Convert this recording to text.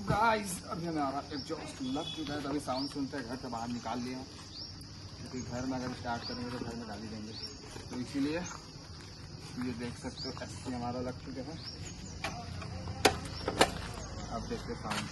Guys अभी हमारा exhaust लग चुका है, तभी साउंड सुनते हैं घर से बाहर निकाल लिया, क्योंकि घर में अगर स्टार्ट करेंगे तो घर में गाली देंगे, तो इसीलिए ये देख सकते हो ऐसे हमारा लग चुके हैं। अब देखते साउंड।